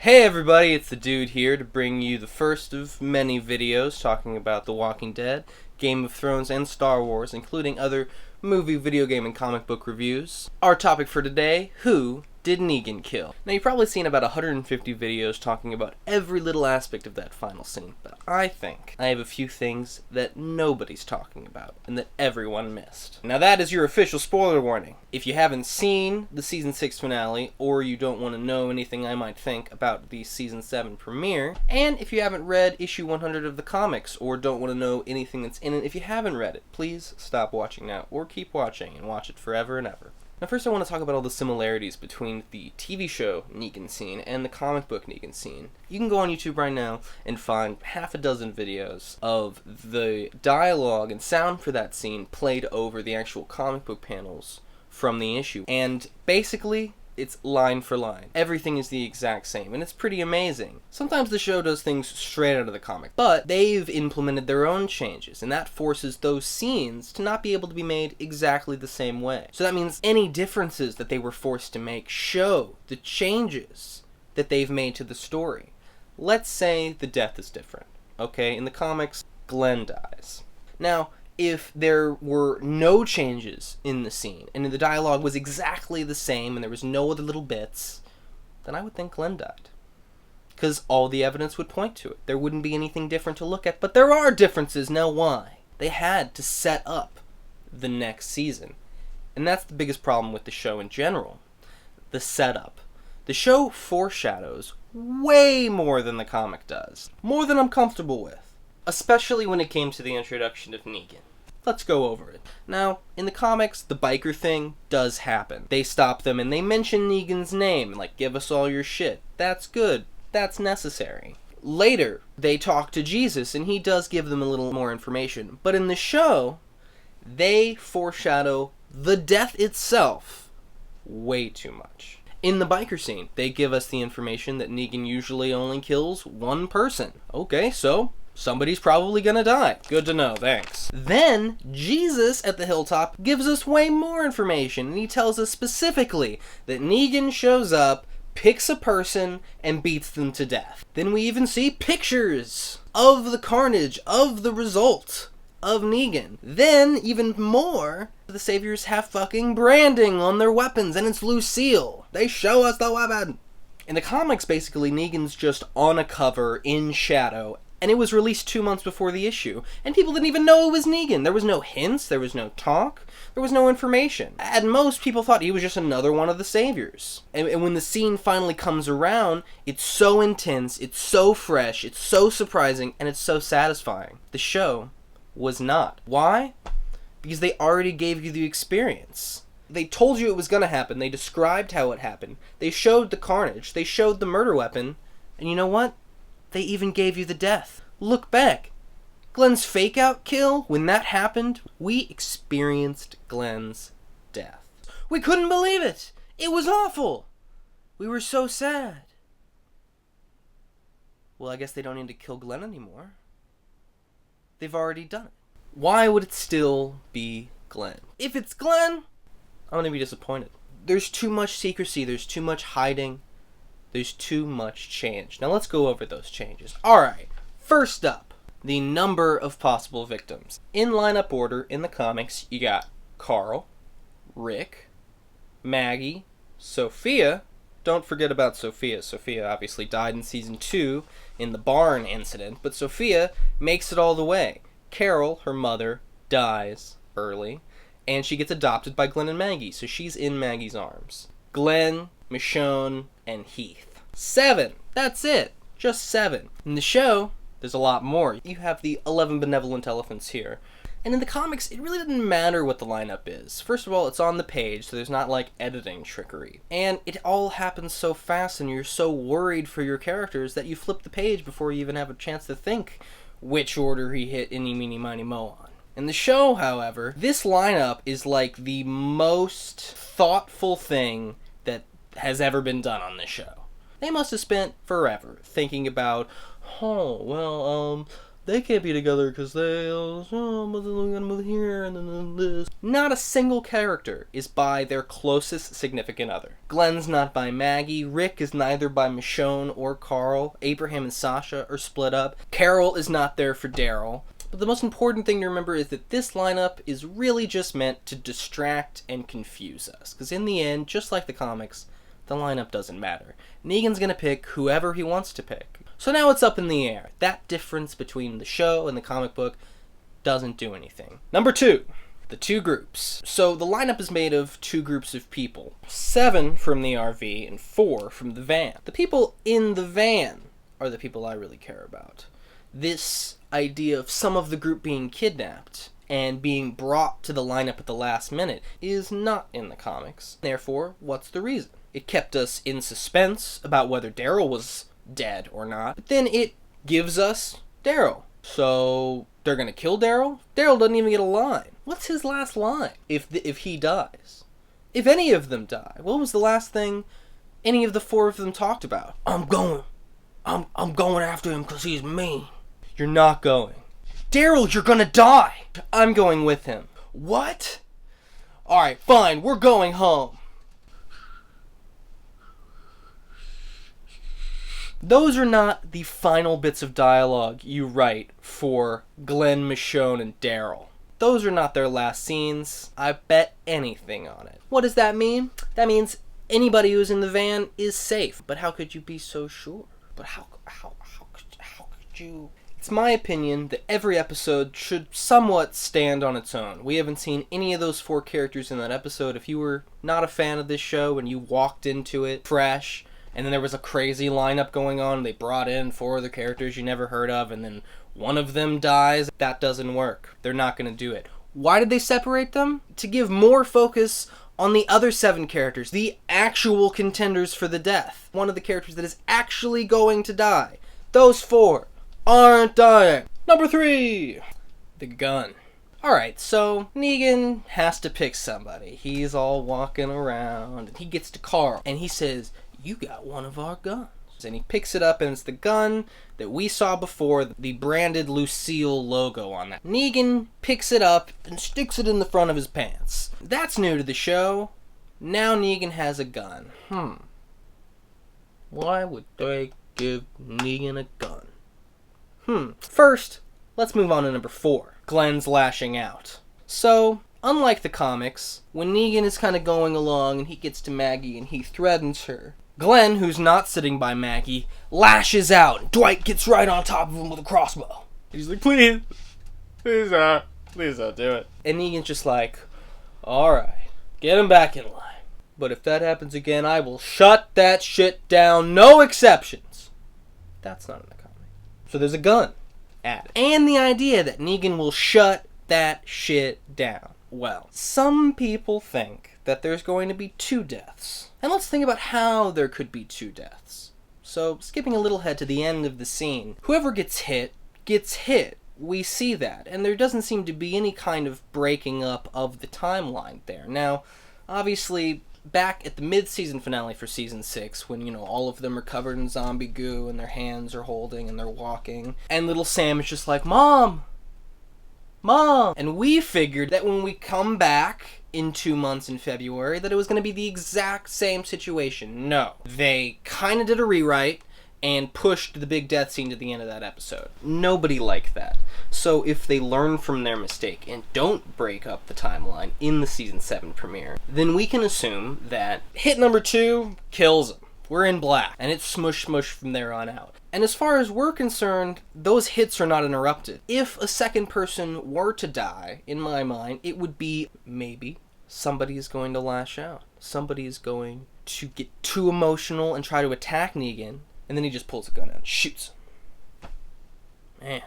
Hey everybody, it's the dude here to bring you the first of many videos talking about The Walking Dead, Game of Thrones, and Star Wars, including other movie, video game, and comic book reviews. Our topic for today, who did Negan kill? Now you've probably seen about 150 videos talking about every little aspect of that final scene, but I think I have a few things that nobody's talking about and that everyone missed. Now that is your official spoiler warning. If you haven't seen the Season 6 finale, or you don't want to know anything I might think about the Season 7 premiere, and if you haven't read issue 100 of the comics, or don't want to know anything that's in it, if you haven't read it, please stop watching now, or keep watching and watch it forever and ever. Now first I want to talk about all the similarities between the TV show Negan scene and the comic book Negan scene. You can go on YouTube right now and find half a dozen videos of the dialogue and sound for that scene played over the actual comic book panels from the issue. And basically, it's line for line. Everything is the exact same, and it's pretty amazing. Sometimes the show does things straight out of the comic, but they've implemented their own changes, and that forces those scenes to not be able to be made exactly the same way. So that means any differences that they were forced to make show the changes that they've made to the story. Let's say the death is different, okay? In the comics, Glenn dies. Now, if there were no changes in the scene, and the dialogue was exactly the same, and there was no other little bits, then I would think Glenn died. Because all the evidence would point to it. There wouldn't be anything different to look at, but there are differences. Now why? They had to set up the next season. And that's the biggest problem with the show in general. The setup. The show foreshadows way more than the comic does. More than I'm comfortable with. Especially when it came to the introduction of Negan. Let's go over it. Now, in the comics, the biker thing does happen. They stop them and they mention Negan's name, like, give us all your shit. That's good. That's necessary. Later, they talk to Jesus and he does give them a little more information. But in the show, they foreshadow the death itself way too much. In the biker scene, they give us the information that Negan usually only kills one person. Okay, so somebody's probably gonna die. Good to know, thanks. Then, Jesus at the hilltop gives us way more information, and he tells us specifically that Negan shows up, picks a person, and beats them to death. Then we even see pictures of the carnage, of the result of Negan. Then, even more, the Saviors have fucking branding on their weapons, and it's Lucille. They show us the weapon. In the comics, basically, Negan's just on a cover, in shadow, and it was released 2 months before the issue, and people didn't even know it was Negan. There was no hints, there was no talk, there was no information. At most, people thought he was just another one of the Saviors. And when the scene finally comes around, it's so intense, it's so fresh, it's so surprising, and it's so satisfying. The show was not. Why? Because they already gave you the experience. They told you it was gonna happen, they described how it happened, they showed the carnage, they showed the murder weapon, and you know what? They even gave you the death. Look back. Glenn's fake-out kill, when that happened, we experienced Glenn's death. We couldn't believe it. It was awful. We were so sad. Well, I guess they don't need to kill Glenn anymore. They've already done it. Why would it still be Glenn? If it's Glenn, I'm gonna be disappointed. There's too much secrecy, there's too much hiding. There's too much change. Now let's go over those changes. Alright, first up, the number of possible victims. In lineup order in the comics, you got Carl, Rick, Maggie, Sophia. Don't forget about Sophia. Sophia obviously died in Season 2 in the barn incident, but Sophia makes it all the way. Carol, her mother, dies early, and she gets adopted by Glenn and Maggie, so she's in Maggie's arms. Glenn, Michonne, and Heath. 7. That's it. Just 7. In the show, there's a lot more. You have the 11 benevolent elephants here. And in the comics, it really doesn't matter what the lineup is. First of all, it's on the page, so there's not like editing trickery. And it all happens so fast, and you're so worried for your characters that you flip the page before you even have a chance to think which order he hit any, meeny, miny, mo on. In the show, however, this lineup is like the most thoughtful thing that has ever been done on this show. They must have spent forever thinking about, they can't be together because they're gonna move here and then this. Not a single character is by their closest significant other. Glenn's not by Maggie, Rick is neither by Michonne or Carl, Abraham and Sasha are split up, Carol is not there for Daryl. But the most important thing to remember is that this lineup is really just meant to distract and confuse us. Because in the end, just like the comics, the lineup doesn't matter. Negan's gonna pick whoever he wants to pick. So now it's up in the air. That difference between the show and the comic book doesn't do anything. Number 2, the 2 groups. So the lineup is made of 2 groups of people. 7 from the RV and 4 from the van. The people in the van are the people I really care about. This idea of some of the group being kidnapped and being brought to the lineup at the last minute is not in the comics. Therefore, what's the reason? It kept us in suspense about whether Daryl was dead or not, but then it gives us Daryl. So they're gonna kill Daryl? Daryl doesn't even get a line. What's his last line if he dies? If any of them die, what was the last thing any of the 4 of them talked about? I'm going after him because he's mean. You're not going. Daryl, you're gonna die. I'm going with him. What? Alright, fine, we're going home. Those are not the final bits of dialogue you write for Glenn, Michonne, and Daryl. Those are not their last scenes. I bet anything on it. What does that mean? That means anybody who's in the van is safe. But how could you be so sure? But how could you... It's my opinion that every episode should somewhat stand on its own. We haven't seen any of those 4 characters in that episode. If you were not a fan of this show and you walked into it fresh, and then there was a crazy lineup going on, they brought in 4 other characters you never heard of, and then one of them dies, that doesn't work. They're not going to do it. Why did they separate them? To give more focus on the other 7 characters, the actual contenders for the death. One of the characters that is actually going to die. Those 4 aren't dying. Number 3, the gun. Alright, so Negan has to pick somebody. He's all walking around, and he gets to Carl, and he says, you got one of our guns. And he picks it up, and it's the gun that we saw before, the branded Lucille logo on that. Negan picks it up and sticks it in the front of his pants. That's new to the show. Now Negan has a gun. Why would they give Negan a gun? First, let's move on to number 4. Glenn's lashing out. So, unlike the comics, when Negan is kind of going along and he gets to Maggie and he threatens her, Glenn, who's not sitting by Maggie, lashes out, and Dwight gets right on top of him with a crossbow. He's like, please don't do it. And Negan's just like, alright, get him back in line. But if that happens again, I will shut that shit down, no exceptions. That's not in the comic. So there's a gun added. And the idea that Negan will shut that shit down. Well, some people think that there's going to be 2 deaths. And let's think about how there could be 2 deaths. So, skipping a little ahead to the end of the scene, whoever gets hit, gets hit. We see that, and there doesn't seem to be any kind of breaking up of the timeline there. Now, obviously, back at the mid-season finale for Season 6, when, all of them are covered in zombie goo, and their hands are holding, and they're walking, and little Sam is just like, Mom! And we figured that when we come back in 2 months in February, that it was going to be the exact same situation. No. They kind of did a rewrite and pushed the big death scene to the end of that episode. Nobody liked that. So if they learn from their mistake and don't break up the timeline in the Season 7 premiere, then we can assume that hit number 2 kills him. We're in black. And it's smush from there on out. And as far as we're concerned, those hits are not interrupted. If a second person were to die, in my mind, it would be maybe somebody is going to lash out. Somebody is going to get too emotional and try to attack Negan, and then he just pulls a gun out and shoots him. Man,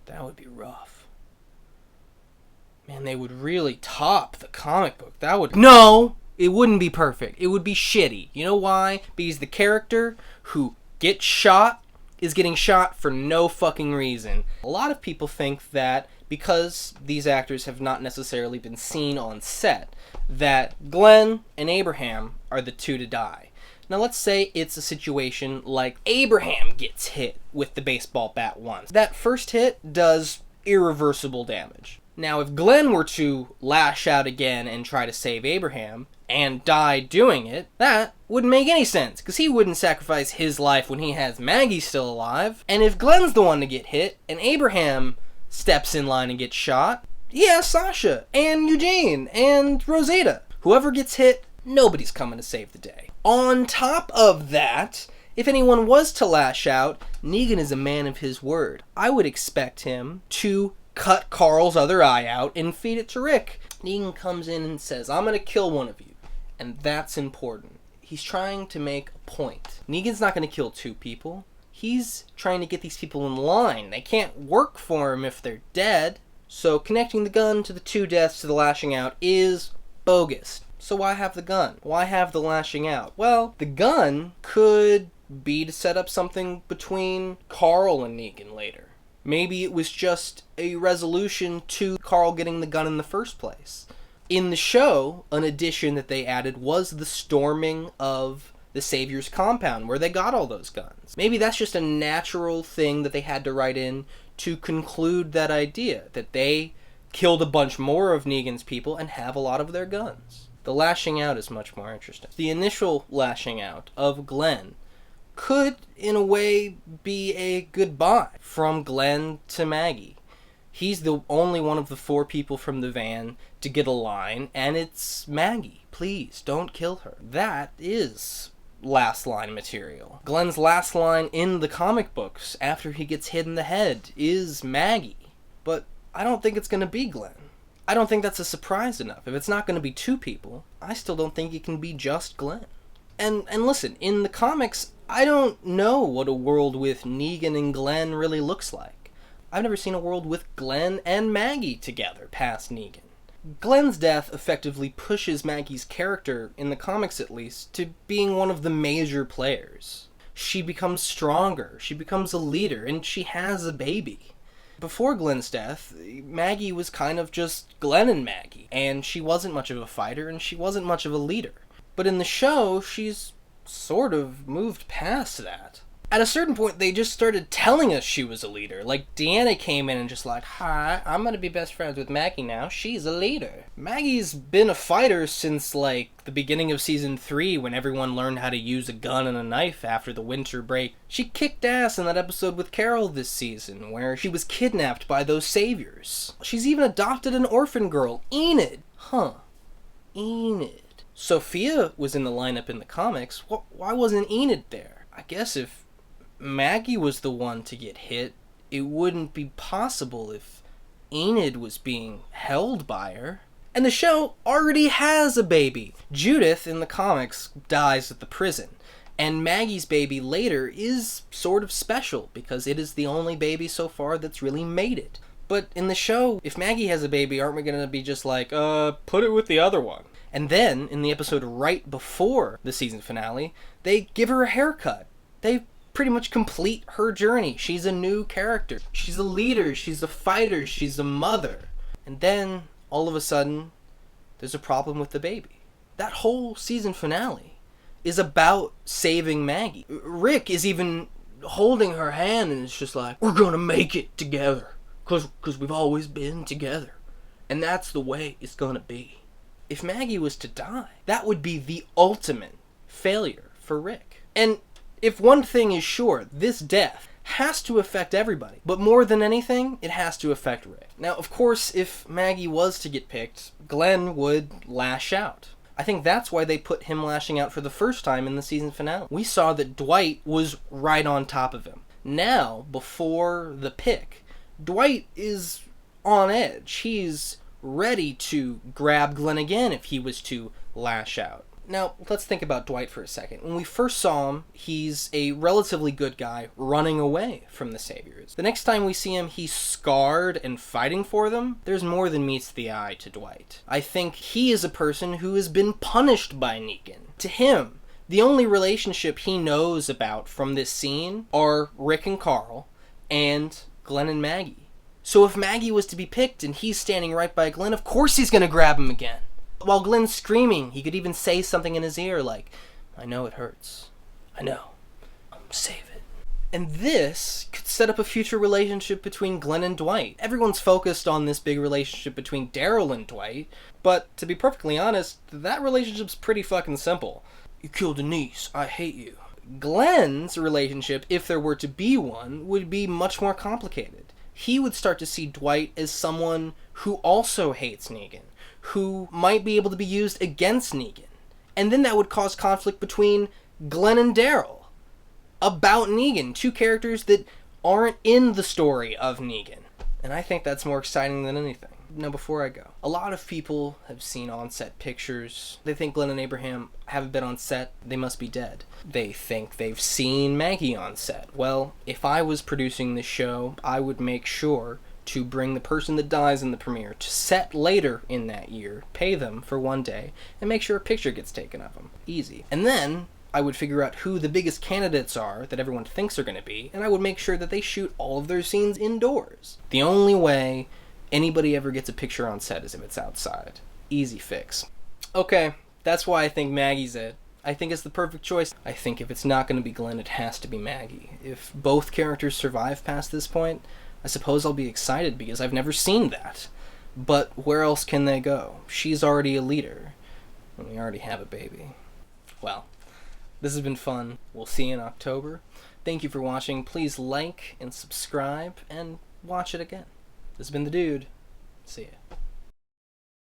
that would be rough. Man, they would really top the comic book. That would... No! It wouldn't be perfect. It would be shitty. You know why? Because the character who gets shot is getting shot for no fucking reason. A lot of people think that because these actors have not necessarily been seen on set, that Glenn and Abraham are the 2 to die. Now let's say it's a situation like Abraham gets hit with the baseball bat once. That first hit does irreversible damage. Now if Glenn were to lash out again and try to save Abraham, and die doing it, that wouldn't make any sense, because he wouldn't sacrifice his life when he has Maggie still alive. And if Glenn's the one to get hit, and Abraham steps in line and gets shot, yeah, Sasha, and Eugene, and Rosita. Whoever gets hit, nobody's coming to save the day. On top of that, if anyone was to lash out, Negan is a man of his word. I would expect him to cut Carl's other eye out and feed it to Rick. Negan comes in and says, I'm gonna kill one of you. And that's important. He's trying to make a point. Negan's not going to kill two people. He's trying to get these people in line. They can't work for him if they're dead. So connecting the gun to the two deaths to the lashing out is bogus. So why have the gun? Why have the lashing out? Well, the gun could be to set up something between Carl and Negan later. Maybe it was just a resolution to Carl getting the gun in the first place. In the show, an addition that they added was the storming of the Savior's compound, where they got all those guns. Maybe that's just a natural thing that they had to write in to conclude that idea, that they killed a bunch more of Negan's people and have a lot of their guns. The lashing out is much more interesting. The initial lashing out of Glenn could, in a way, be a goodbye from Glenn to Maggie. He's the only one of the four people from the van to get a line, and it's Maggie. Please, don't kill her. That is last line material. Glenn's last line in the comic books, after he gets hit in the head, is Maggie. But I don't think it's going to be Glenn. I don't think that's a surprise enough. If it's not going to be two people, I still don't think it can be just Glenn. And listen, in the comics, I don't know what a world with Negan and Glenn really looks like. I've never seen a world with Glenn and Maggie together past Negan. Glenn's death effectively pushes Maggie's character, in the comics at least, to being one of the major players. She becomes stronger, she becomes a leader, and she has a baby. Before Glenn's death, Maggie was kind of just Glenn and Maggie, and she wasn't much of a fighter, and she wasn't much of a leader. But in the show, she's sort of moved past that. At a certain point, they just started telling us she was a leader. Like, Deanna came in and just like, hi, I'm gonna be best friends with Maggie now. She's a leader. Maggie's been a fighter since, like, the beginning of Season 3, when everyone learned how to use a gun and a knife after the winter break. She kicked ass in that episode with Carol this season, where she was kidnapped by those saviors. She's even adopted an orphan girl, Enid. Enid. Sophia was in the lineup in the comics. Why wasn't Enid there? I guess if Maggie was the one to get hit, it wouldn't be possible if Enid was being held by her. And the show already has a baby. Judith, in the comics, dies at the prison. And Maggie's baby later is sort of special, because it is the only baby so far that's really made it. But in the show, if Maggie has a baby, aren't we gonna be just like, put it with the other one? And then, in the episode right before the season finale, they give her a haircut. They pretty much complete her journey. She's a new character. She's a leader. She's a fighter. She's a mother. And then, all of a sudden, there's a problem with the baby. That whole season finale is about saving Maggie. Rick is even holding her hand and it's just like, we're gonna make it together. Cause we've always been together. And that's the way it's gonna be. If Maggie was to die, that would be the ultimate failure for Rick. And if one thing is sure, this death has to affect everybody. But more than anything, it has to affect Rick. Now, of course, if Maggie was to get picked, Glenn would lash out. I think that's why they put him lashing out for the first time in the season finale. We saw that Dwight was right on top of him. Now, before the pick, Dwight is on edge. He's ready to grab Glenn again if he was to lash out. Now, let's think about Dwight for a second. When we first saw him, he's a relatively good guy running away from the Saviors. The next time we see him, he's scarred and fighting for them. There's more than meets the eye to Dwight. I think he is a person who has been punished by Negan. To him, the only relationship he knows about from this scene are Rick and Carl and Glenn and Maggie. So if Maggie was to be picked and he's standing right by Glenn, of course he's going to grab him again. While Glenn's screaming, he could even say something in his ear like, I know it hurts. I know. Save it. And this could set up a future relationship between Glenn and Dwight. Everyone's focused on this big relationship between Daryl and Dwight, but to be perfectly honest, that relationship's pretty fucking simple. You killed Denise, I hate you. Glenn's relationship, if there were to be one, would be much more complicated. He would start to see Dwight as someone who also hates Negan, who might be able to be used against Negan. And then that would cause conflict between Glenn and Daryl about Negan, two characters that aren't in the story of Negan. And I think that's more exciting than anything. Now, before I go, a lot of people have seen on-set pictures. They think Glenn and Abraham haven't been on set, they must be dead. They think they've seen Maggie on set. Well, if I was producing this show, I would make sure to bring the person that dies in the premiere to set later in that year, pay them for one day, and make sure a picture gets taken of them. Easy. And then I would figure out who the biggest candidates are that everyone thinks are going to be, and I would make sure that they shoot all of their scenes indoors. The only way anybody ever gets a picture on set is if it's outside. Easy fix. Okay, that's why I think Maggie's it. I think it's the perfect choice. I think if it's not going to be Glenn, it has to be Maggie. If both characters survive past this point, I suppose I'll be excited because I've never seen that. But where else can they go? She's already a leader, and we already have a baby. Well, this has been fun. We'll see you in October. Thank you for watching. Please like and subscribe and watch it again. This has been The Dude. See ya.